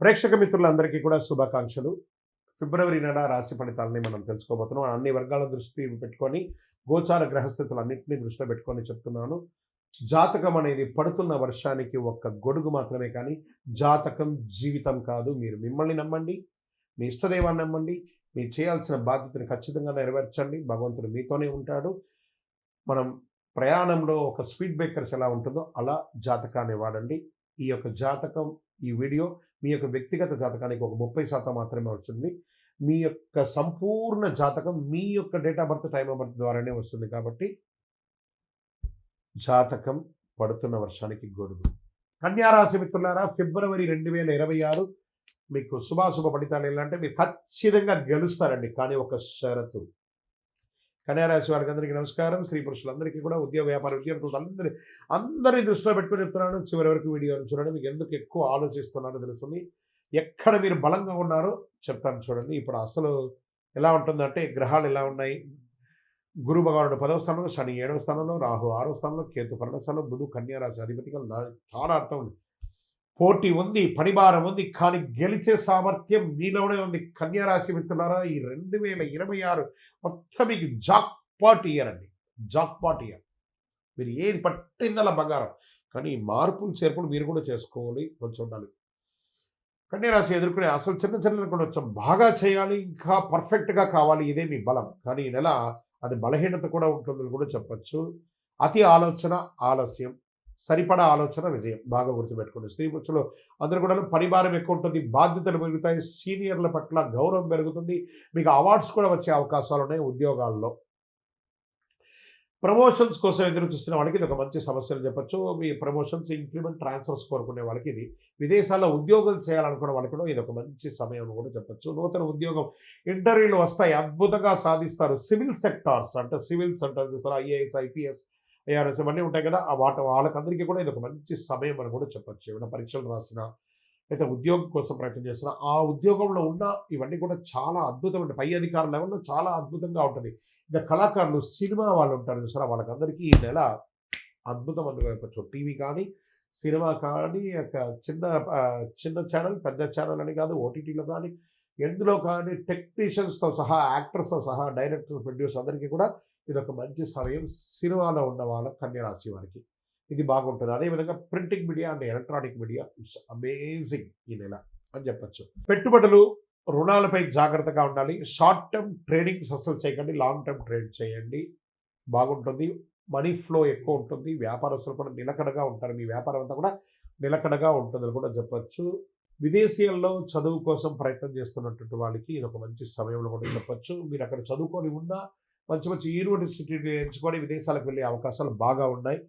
ప్రేక్షక మిత్రులందరికీ కూడా శుభాకాంక్షలు. ఫిబ్రవరి నెల రాశి ఫలితాలని మనం తెలుసుకోబోతున్నాం. అన్ని వర్గాల దృష్టి పెట్టుకొని గోచార గ్రహస్థితులన్నింటినీ దృష్టిలో పెట్టుకొని చెప్తున్నాను. జాతకం అనేది పడుతున్న వర్షానికి ఒక్క గొడుగు మాత్రమే, కానీ జాతకం జీవితం కాదు. మీరు మిమ్మల్ని నమ్మండి, మీ ఇష్టదైవాన్ని నమ్మండి, మీరు చేయాల్సిన బాధ్యతను ఖచ్చితంగా నెరవేర్చండి. భగవంతుడు మీతోనే ఉంటాడు. మనం ప్రయాణంలో ఒక స్పీడ్ బ్రేకర్స్ ఎలా ఉంటుందో అలా జాతకాన్ని వాడండి. ఈ యొక్క జాతకం, ఈ వీడియో మీ యొక్క వ్యక్తిగత జాతకానికి ఒక 30% మాత్రమే వస్తుంది. మీ యొక్క సంపూర్ణ జాతకం మీ యొక్క date of birth, time of birth ద్వారానే వస్తుంది. కాబట్టి జాతకం పడుతున్న వర్షానికి గొడుగు. కన్యారాశి మిత్రులారా, ఫిబ్రవరి 2026 మీకు శుభాశుభ ఫలితాలు ఏంటంటే మీరు ఖచ్చితంగా గెలుస్తారండి. కానీ ఒక షరతు. కన్యారాశి వారికి అందరికీ నమస్కారం. స్త్రీ పురుషులందరికీ కూడా ఉద్యోగ వ్యాపార విద్యార్థులు అందరినీ దృష్టిలో పెట్టుకుని చెప్తున్నాను. చివరి వరకు వీడియోని చూడండి. మీకు ఎందుకు ఎక్కువ ఆలోచిస్తున్నారో తెలుస్తుంది. ఎక్కడ మీరు బలంగా ఉన్నారో చెప్తాను చూడండి. ఇప్పుడు అసలు ఎలా ఉంటుందంటే గ్రహాలు ఎలా ఉన్నాయి. గురు భగవానుడు 10వ స్థానంలో, శని 7వ స్థానంలో, రాహు 6వ స్థానంలో, కేతు 12వ స్థానంలో, బుధు కన్యారాశి అధిపతిగా చాలా అర్థం ఉంది. పోటీ ఉంది, పనిభారం ఉంది, కానీ గెలిచే సామర్థ్యం మీలోనే ఉంది. కన్యారాశి మిత్రులారా, ఈ 2026 మొత్తం మీకు జాక్పాట్ ఇయర్ అండి. Jackpot year. మీరు ఏది పట్టిందలా బంగారం. కానీ మార్పులు చేర్పులు మీరు కూడా చేసుకోవాలి, కొంచెం ఉండాలి. కన్యారాశి ఎదుర్కొనే అసలు చిన్న చిన్న కొంచెం బాగా చేయాలి, ఇంకా పర్ఫెక్ట్గా కావాలి. ఇదే మీ బలం. కానీ ఈ నెల అది బలహీనత కూడా ఉంటుందని కూడా చెప్పచ్చు. అతి ఆలోచన ఆలస్యం, సరిపడా ఆలోచన విజయం. బాగా గుర్తుపెట్టుకోండి. స్త్రీ పురుషులు అందరూ కూడా పని భారం ఎక్కువ ఉంటుంది, బాధ్యతలు పెరుగుతాయి, సీనియర్ల పట్ల గౌరవం పెరుగుతుంది, మీకు అవార్డ్స్ కూడా వచ్చే అవకాశాలు ఉన్నాయి. ఉద్యోగాల్లో ప్రమోషన్స్ కోసం ఎదురు చూస్తున్న వాళ్ళకి ఇది ఒక మంచి సమస్యలు చెప్పచ్చు. మీ ప్రమోషన్స్, ఇంక్రిమెంట్, ట్రాన్స్ఫర్స్ కోరుకునే వాళ్ళకి ఇది. విదేశాల్లో ఉద్యోగం చేయాలనుకునే వాళ్ళకి కూడా ఇది ఒక మంచి సమయం కూడా చెప్పచ్చు. నూతన ఉద్యోగం ఇంటర్వ్యూలు వస్తాయి, అద్భుతంగా సాధిస్తారు. సివిల్ సెక్టార్స్ అంటే సివిల్స్ అంటారు చూస్తారా, ఐఏఎస్, ఐపీఎస్, ఐఆర్ఎస్ ఇవన్నీ ఉంటాయి కదా, వాళ్ళకందరికీ కూడా ఇది ఒక మంచి సమయం అని కూడా చెప్పచ్చు. ఏమైనా పరీక్షలు రాసినా అయితే ఉద్యోగం కోసం ప్రయత్నం చేస్తున్నా, ఆ ఉద్యోగంలో ఉన్న ఇవన్నీ కూడా చాలా అద్భుతమైన పై అధికారుల లెవెల్లో చాలా అద్భుతంగా ఉంటుంది. ఇంకా కళాకారులు, సినిమా వాళ్ళు ఉంటారు చూసారా, వాళ్ళకందరికీ ఈ నెల అద్భుతం అని చెప్పచ్చు. టీవీ కానీ, సినిమా కానీ, చిన్న చిన్న ఛానల్, పెద్ద ఛానల్ అని కాదు, ఓటీటీలో కానీ, ఎందులో కానీ టెక్నీషియన్స్తో సహా, యాక్టర్స్తో సహా, డైరెక్టర్స్, ప్రొడ్యూసర్ అందరికీ కూడా ఇది ఒక మంచి సమయం. సినిమాలో ఉన్న వాళ్ళ కన్యారాశి వారికి ఇది బాగుంటుంది. అదేవిధంగా printing media and electronic media it's amazing ఈ నెల అని చెప్పచ్చు. పెట్టుబడులు, రుణాలపై జాగ్రత్తగా ఉండాలి. షార్ట్ టర్మ్ ట్రేడింగ్స్ అసలు చేయకండి, లాంగ్ టర్మ్ ట్రేడ్ చేయండి, బాగుంటుంది. మనీ ఫ్లో ఎక్కువ ఉంటుంది. వ్యాపారస్తులు కూడా నిలకడగా ఉంటారు. మీ వ్యాపారం అంతా కూడా నిలకడగా ఉంటుందని కూడా చెప్పచ్చు. విదేశీయాల్లో చదువు కోసం ప్రయత్నం చేస్తున్నటువంటి వాళ్ళకి ఇది ఒక మంచి సమయంలో కూడా చెప్పచ్చు. మీరు అక్కడ చదువుకొని ఉన్నా మంచి మంచి యూనివర్సిటీని ఎంచుకొని విదేశాలకు వెళ్ళే అవకాశాలు బాగా ఉన్నాయి.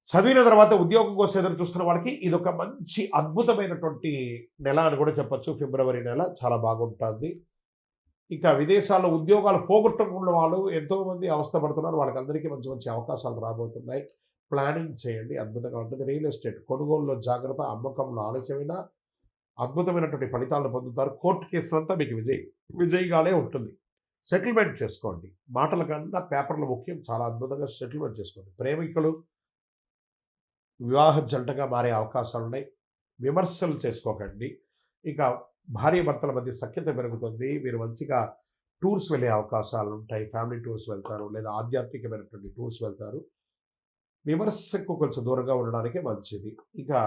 చదివిన తర్వాత ఉద్యోగం కోసం ఎదురు చూస్తున్న వాళ్ళకి ఇది ఒక మంచి అద్భుతమైనటువంటి నెల అని కూడా చెప్పచ్చు. ఫిబ్రవరి నెల చాలా బాగుంటుంది. ఇంకా విదేశాల్లో ఉద్యోగాలు పోగొట్టుకున్న వాళ్ళు ఎంతోమంది అవస్థపడుతున్నారు. వాళ్ళకందరికీ మంచి మంచి అవకాశాలు రాబోతున్నాయి. ప్లానింగ్ చేయండి, అద్భుతంగా ఉంటుంది. రియల్ ఎస్టేట్ కొనుగోలులో జాగ్రత్త, అమ్మకంలో ఆలస్యమైన అద్భుతమైనటువంటి ఫలితాలను పొందుతారు. కోర్టు కేసులంతా మీకు విజయగానే ఉంటుంది. సెటిల్మెంట్ చేసుకోండి. మాటల కన్నా పేపర్లు ముఖ్యం. చాలా అద్భుతంగా సెటిల్మెంట్ చేసుకోండి. ప్రేమికులు వివాహ జంటగా మారే అవకాశాలు ఉన్నాయి. విమర్శలు చేసుకోకండి. ఇంకా భార్య భర్తల మధ్య సఖ్యత పెరుగుతుంది. మీరు మంచిగా టూర్స్ వెళ్ళే అవకాశాలు ఉంటాయి. ఫ్యామిలీ టూర్స్ వెళ్తారు, లేదా ఆధ్యాత్మికమైనటువంటి టూర్స్ వెళ్తారు. విమర్శకు కొంచెం దూరంగా ఉండడానికి మంచిది. ఇంకా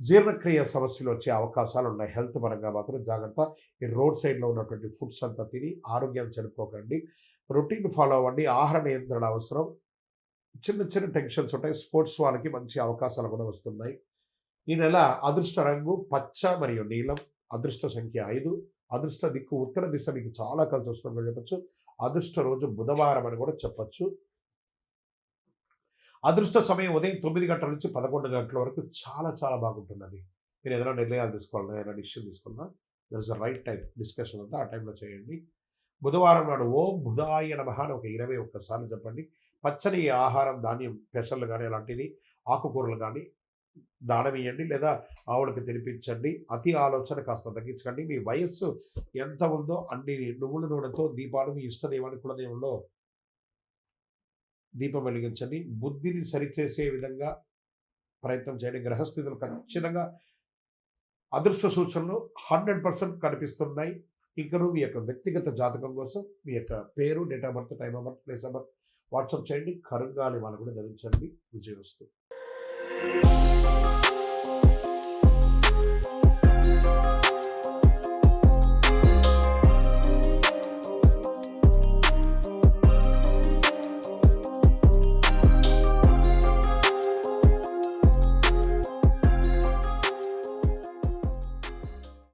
జీర్ణక్రియ సమస్యలు వచ్చే అవకాశాలు ఉన్నాయి. హెల్త్ పరంగా మాత్రం జాగ్రత్త. ఈ రోడ్ సైడ్లో ఉన్నటువంటి ఫుడ్స్ అంతా తిని ఆరోగ్యాన్ని చెడుకోకండి. రొటీన్ ఫాలో అవ్వండి. ఆహార నియంత్రణ అవసరం. చిన్న చిన్న టెన్షన్స్ ఉంటాయి. స్పోర్ట్స్ వాళ్ళకి మంచి అవకాశాలు కూడా వస్తున్నాయి. ఈ నెల అదృష్ట రంగు పచ్చ మరియు నీలం. అదృష్ట సంఖ్య 5. అదృష్ట దిక్కు ఉత్తర దిశ మీకు చాలా కలిసి వస్తుందని చెప్పచ్చు. అదృష్ట రోజు బుధవారం అని కూడా చెప్పచ్చు. అదృష్ట సమయం ఉదయం 9 గంటల నుంచి 11 గంటల వరకు చాలా చాలా బాగుంటుందండి. మీరు ఏదైనా నిర్ణయాలు తీసుకోవాలన్నా, ఏదైనా డిసిషన్ తీసుకున్నా, there is a right time. Discussion అంతా ఆ టైంలో చేయండి. బుధవారం నాడు ఓం బుధాయ నమః అని ఒక 21 సార్లు చెప్పండి. పచ్చని ఆహారం, ధాన్యం, పెసర్లు కానీ అలాంటివి, ఆకుకూరలు కానీ దానం ఇవ్వండి, లేదా ఆవులకు తినిపించండి. అతి ఆలోచన కాస్త తగ్గించకండి. మీ వయస్సు ఎంత ఉందో అన్ని నువ్వుల నూనెతో దీపాలు మీ ఇష్టదైవానికి కులదైవంలో దీపం వెలిగించండి. బుద్ధిని సరిచేసే విధంగా ప్రయత్నం చేయండి. గ్రహస్థితులు ఖచ్చితంగా అదృష్ట సూచనలు 100% కనిపిస్తున్నాయి. ఇంకను మీ యొక్క వ్యక్తిగత జాతకం కోసం మీ యొక్క పేరు, date of birth, time of birth, place of birth WhatsApp చేయండి. కరుంగాలి వాళ్ళు కూడా ధరించండి. విజయవస్తు.